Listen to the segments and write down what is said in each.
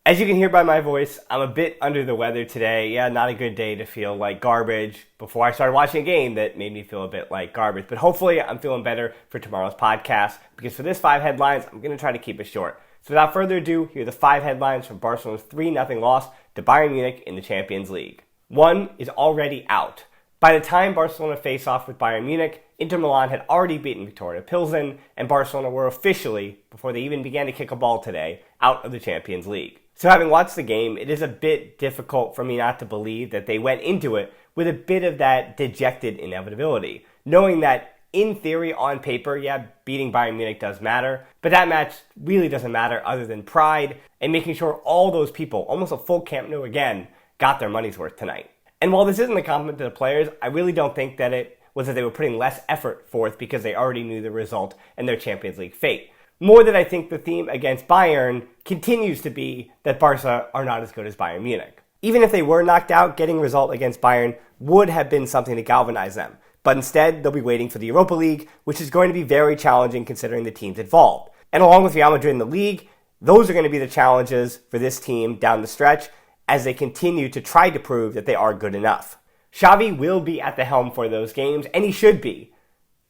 As you can hear by my voice, I'm a bit under the weather today. Yeah, not a good day to feel like garbage before I started watching a game that made me feel a bit like garbage. But hopefully I'm feeling better for tomorrow's podcast, because for this 5 headlines, I'm going to try to keep it short. So without further ado, here are the 5 headlines from Barcelona's 3-0 loss to Bayern Munich in the Champions League. One is already out. By the time Barcelona faced off with Bayern Munich, Inter Milan had already beaten Victoria Pilsen, and Barcelona were officially, before they even began to kick a ball today, out of the Champions League. So having watched the game, it is a bit difficult for me not to believe that they went into it with a bit of that dejected inevitability, knowing that in theory, on paper, yeah, beating Bayern Munich does matter, but that match really doesn't matter other than pride and making sure all those people, almost a full Camp Nou again, got their money's worth tonight. And while this isn't a compliment to the players, I really don't think that it was that they were putting less effort forth because they already knew the result and their Champions League fate. More than I think the theme against Bayern continues to be that Barca are not as good as Bayern Munich. Even if they were knocked out, getting a result against Bayern would have been something to galvanize them. But instead, they'll be waiting for the Europa League, which is going to be very challenging considering the teams involved. And along with Real Madrid in the league, those are going to be the challenges for this team down the stretch as they continue to try to prove that they are good enough. Xavi will be at the helm for those games, and he should be.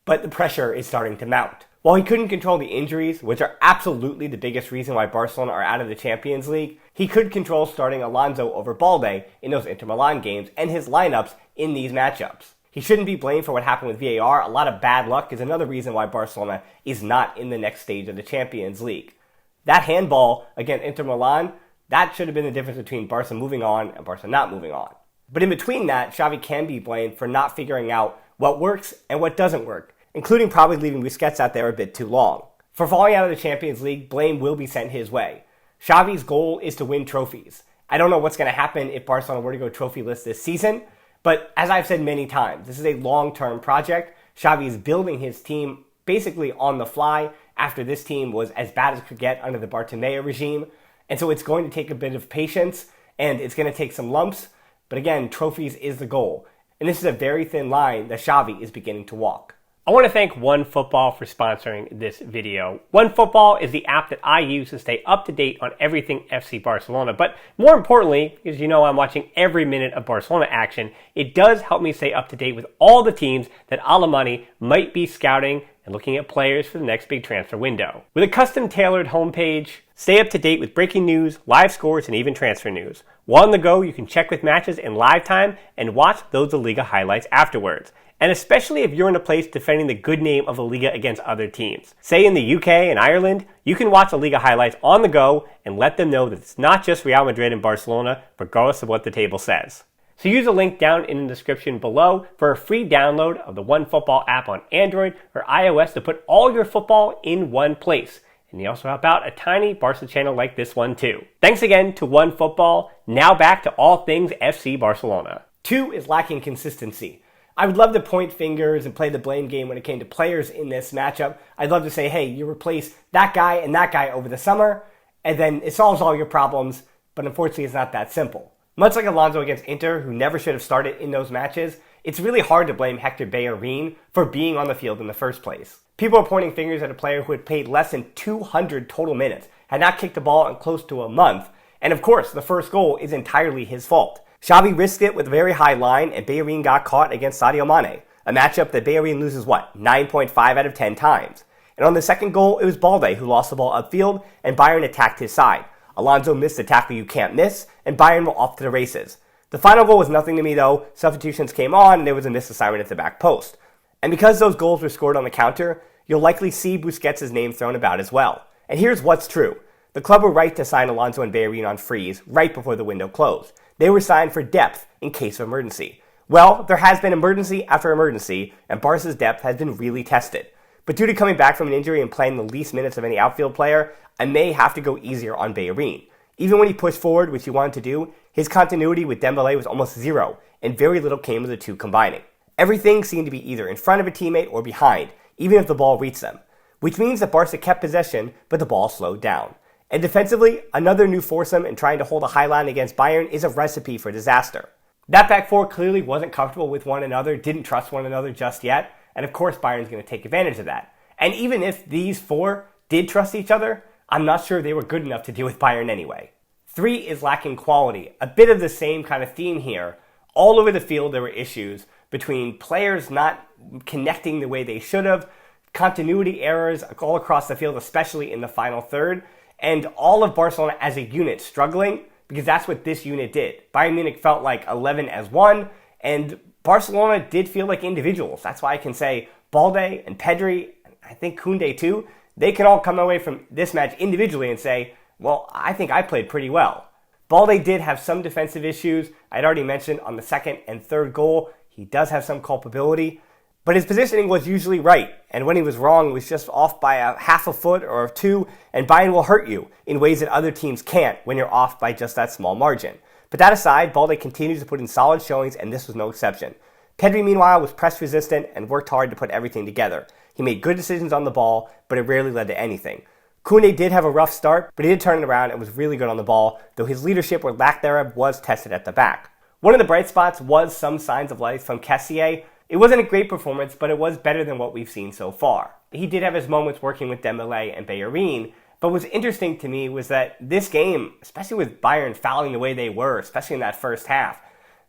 But the pressure is starting to mount. While he couldn't control the injuries, which are absolutely the biggest reason why Barcelona are out of the Champions League, he could control starting Alonso over Balde in those Inter Milan games and his lineups in these matchups. He shouldn't be blamed for what happened with VAR. A lot of bad luck is another reason why Barcelona is not in the next stage of the Champions League. That handball against Inter Milan, that should have been the difference between Barca moving on and Barca not moving on. But in between that, Xavi can be blamed for not figuring out what works and what doesn't work, including probably leaving Busquets out there a bit too long. For falling out of the Champions League, blame will be sent his way. Xavi's goal is to win trophies. I don't know what's going to happen if Barcelona were to go trophyless this season, but as I've said many times, this is a long-term project. Xavi is building his team basically on the fly after this team was as bad as it could get under the Bartomeu regime. And so it's going to take a bit of patience, and it's going to take some lumps. But again, trophies is the goal. And this is a very thin line that Xavi is beginning to walk. I want to thank OneFootball for sponsoring this video. OneFootball is the app that I use to stay up to date on everything FC Barcelona. But more importantly, because you know I'm watching every minute of Barcelona action, it does help me stay up to date with all the teams that Alemany might be scouting and looking at players for the next big transfer window. With a custom-tailored homepage, stay up to date with breaking news, live scores, and even transfer news. While on the go, you can check with matches in live time and watch those La Liga highlights afterwards. And especially if you're in a place defending the good name of La Liga against other teams. Say in the UK and Ireland, you can watch La Liga highlights on the go and let them know that it's not just Real Madrid and Barcelona, regardless of what the table says. So use a link down in the description below for a free download of the OneFootball app on Android or iOS to put all your football in one place. And they also help out a tiny Barca channel like this one too. Thanks again to OneFootball. Now back to all things FC Barcelona. 2 is lacking consistency. I would love to point fingers and play the blame game when it came to players in this matchup. I'd love to say, hey, you replace that guy and that guy over the summer, and then it solves all your problems, but unfortunately it's not that simple. Much like Alonso against Inter, who never should have started in those matches, it's really hard to blame Hector Bellerin for being on the field in the first place. People are pointing fingers at a player who had played less than 200 total minutes, had not kicked the ball in close to a month, and of course, the first goal is entirely his fault. Xavi risked it with a very high line, and Bellerin got caught against Sadio Mane, a matchup that Bellerin loses 9.5 out of 10 times. And on the second goal, it was Balde who lost the ball upfield, and Bayern attacked his side. Alonso missed the tackle you can't miss, and Bayern were off to the races. The final goal was nothing to me though. Substitutions came on, and there was a missed assignment at the back post. And because those goals were scored on the counter, you'll likely see Busquets' name thrown about as well. And here's what's true. The club were right to sign Alonso and Bellerin on freeze right before the window closed. They were signed for depth in case of emergency. Well, there has been emergency after emergency, and Barca's depth has been really tested. But due to coming back from an injury and playing the least minutes of any outfield player, I may have to go easier on Bellerin. Even when he pushed forward, which he wanted to do, his continuity with Dembele was almost zero, and very little came of the two combining. Everything seemed to be either in front of a teammate or behind, even if the ball reached them. Which means that Barca kept possession, but the ball slowed down. And defensively, another new foursome in trying to hold a high line against Bayern is a recipe for disaster. That back four clearly wasn't comfortable with one another, didn't trust one another just yet, and of course Bayern's going to take advantage of that. And even if these four did trust each other, I'm not sure they were good enough to deal with Bayern anyway. 3 is lacking quality. A bit of the same kind of theme here. All over the field, there were issues between players not connecting the way they should have, continuity errors all across the field, especially in the final third, and all of Barcelona as a unit struggling, because that's what this unit did. Bayern Munich felt like 11 as one, and Barcelona did feel like individuals. That's why I can say Balde and Pedri, and I think Koundé too, they can all come away from this match individually and say, well, I think I played pretty well. Balde did have some defensive issues. I'd already mentioned on the second and third goal, he does have some culpability, but his positioning was usually right, and when he was wrong, it was just off by a half a foot or two, and Bayern will hurt you in ways that other teams can't when you're off by just that small margin. But that aside, Balde continues to put in solid showings, and this was no exception. Pedri, meanwhile, was press resistant and worked hard to put everything together. He made good decisions on the ball, but it rarely led to anything. Koundé did have a rough start, but he did turn it around and was really good on the ball, though his leadership or lack thereof was tested at the back. One of the bright spots was some signs of life from Kessié. It wasn't a great performance, but it was better than what we've seen so far. He did have his moments working with Dembélé and Bellerin, but what's interesting to me was that this game, especially with Bayern fouling the way they were, especially in that first half,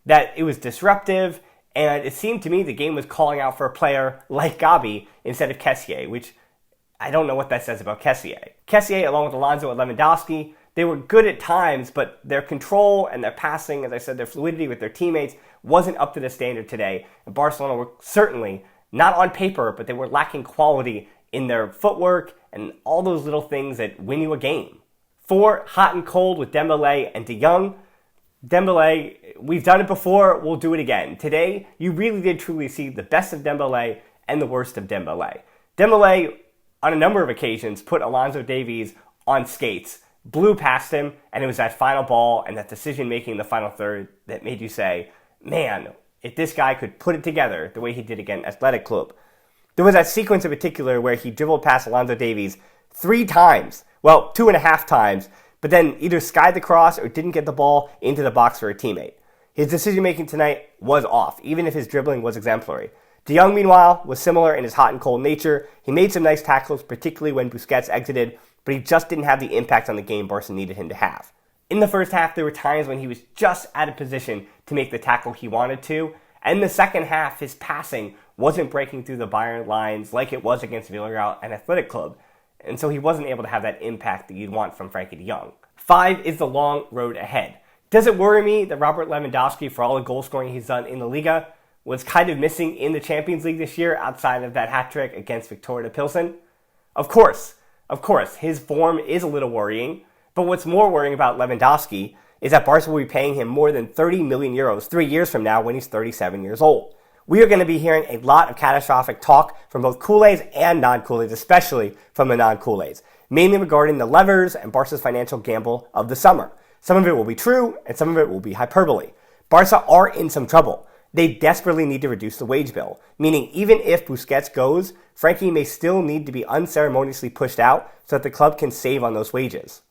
that it was disruptive, and it seemed to me the game was calling out for a player like Xavi instead of Kessié, which I don't know what that says about Kessié. Kessié, along with Alonso and Lewandowski, they were good at times, but their control and their passing, as I said, their fluidity with their teammates wasn't up to the standard today. And Barcelona were certainly, not on paper, but they were lacking quality in their footwork and all those little things that win you a game. 4, hot and cold with Dembélé and De Jong. Dembélé, we've done it before, we'll do it again. Today, you really did truly see the best of Dembélé and the worst of Dembélé. Dembélé, on a number of occasions, put Alonso Davies on skates, blew past him, and it was that final ball and that decision-making in the final third that made you say, man, if this guy could put it together the way he did against Athletic Club. There was that sequence in particular where he dribbled past Alonso Davies 3 times, well, 2.5 times, but then either skied the cross or didn't get the ball into the box for a teammate. His decision-making tonight was off, even if his dribbling was exemplary. De Jong, meanwhile, was similar in his hot and cold nature. He made some nice tackles, particularly when Busquets exited, but he just didn't have the impact on the game Barca needed him to have. In the first half, there were times when he was just out of position to make the tackle he wanted to, and in the second half, his passing wasn't breaking through the Bayern lines like it was against Villarreal and Athletic Club, and so he wasn't able to have that impact that you'd want from Frankie de Jong. 5 is the long road ahead. Does it worry me that Robert Lewandowski, for all the goal scoring he's done in the Liga, was kind of missing in the Champions League this year outside of that hat-trick against Victoria Pilsen? Of course, his form is a little worrying, but what's more worrying about Lewandowski is that Barca will be paying him more than 30 million euros 3 years from now when he's 37 years old. We are going to be hearing a lot of catastrophic talk from both Culés and non-Culés, especially from the non-Culés, mainly regarding the levers and Barca's financial gamble of the summer. Some of it will be true, and some of it will be hyperbole. Barca are in some trouble. They desperately need to reduce the wage bill, meaning even if Busquets goes, Frankie may still need to be unceremoniously pushed out so that the club can save on those wages.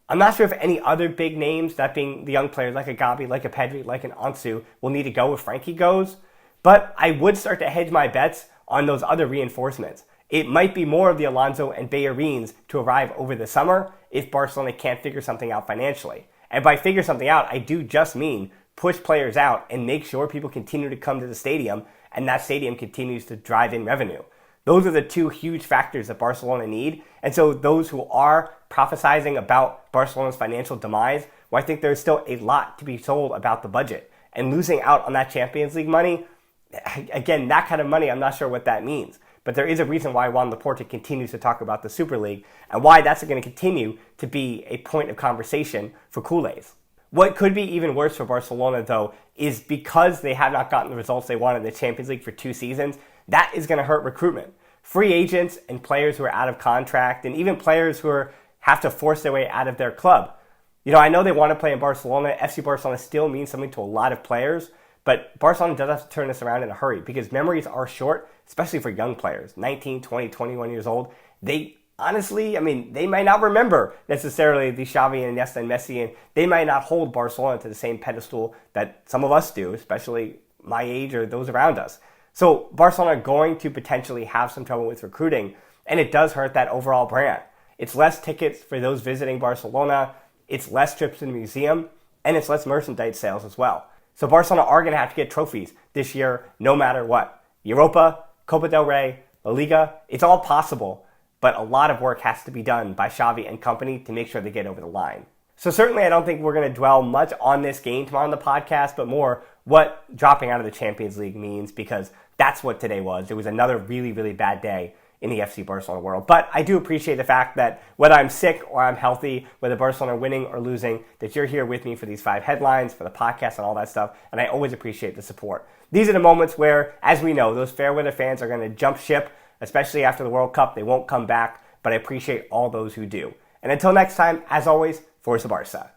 I'm not sure if any other big names, that being the young players like a Gabi, like a Pedri, like an Ansu, will need to go if Frankie goes, but I would start to hedge my bets on those other reinforcements. It might be more of the Alonso and Bellerins to arrive over the summer if Barcelona can't figure something out financially. And by figure something out, I do just mean push players out and make sure people continue to come to the stadium and that stadium continues to drive in revenue. Those are the 2 huge factors that Barcelona need. And so those who are prophesizing about Barcelona's financial demise, well, I think there's still a lot to be told about the budget. And losing out on that Champions League money, again, that kind of money, I'm not sure what that means. But there is a reason why Juan Laporta continues to talk about the Super League and why that's going to continue to be a point of conversation for Culés. What could be even worse for Barcelona, though, is because they have not gotten the results they wanted in the Champions League for 2 seasons, that is going to hurt recruitment. Free agents and players who are out of contract and even players who have to force their way out of their club. You know, I know they want to play in Barcelona. FC Barcelona still means something to a lot of players, but Barcelona does have to turn this around in a hurry because memories are short, especially for young players, 19, 20, 21 years old. They honestly, they might not remember necessarily the Xavi and Iniesta and Messi, and they might not hold Barcelona to the same pedestal that some of us do, especially my age or those around us. So Barcelona are going to potentially have some trouble with recruiting, and it does hurt that overall brand. It's less tickets for those visiting Barcelona. it's less trips to the museum, and it's less merchandise sales as well. So Barcelona are going to have to get trophies this year no matter what. Europa, Copa del Rey, La Liga, it's all possible, but a lot of work has to be done by Xavi and company to make sure they get over the line. So certainly I don't think we're going to dwell much on this game tomorrow on the podcast, but more what dropping out of the Champions League means, because that's what today was. It was another really, really bad day in the FC Barcelona world. But I do appreciate the fact that whether I'm sick or I'm healthy, whether Barcelona are winning or losing, that you're here with me for these 5 headlines, for the podcast and all that stuff, and I always appreciate the support. These are the moments where, as we know, those fair weather fans are going to jump ship, especially after the World Cup. They won't come back, but I appreciate all those who do. And until next time, as always, Forza Barça.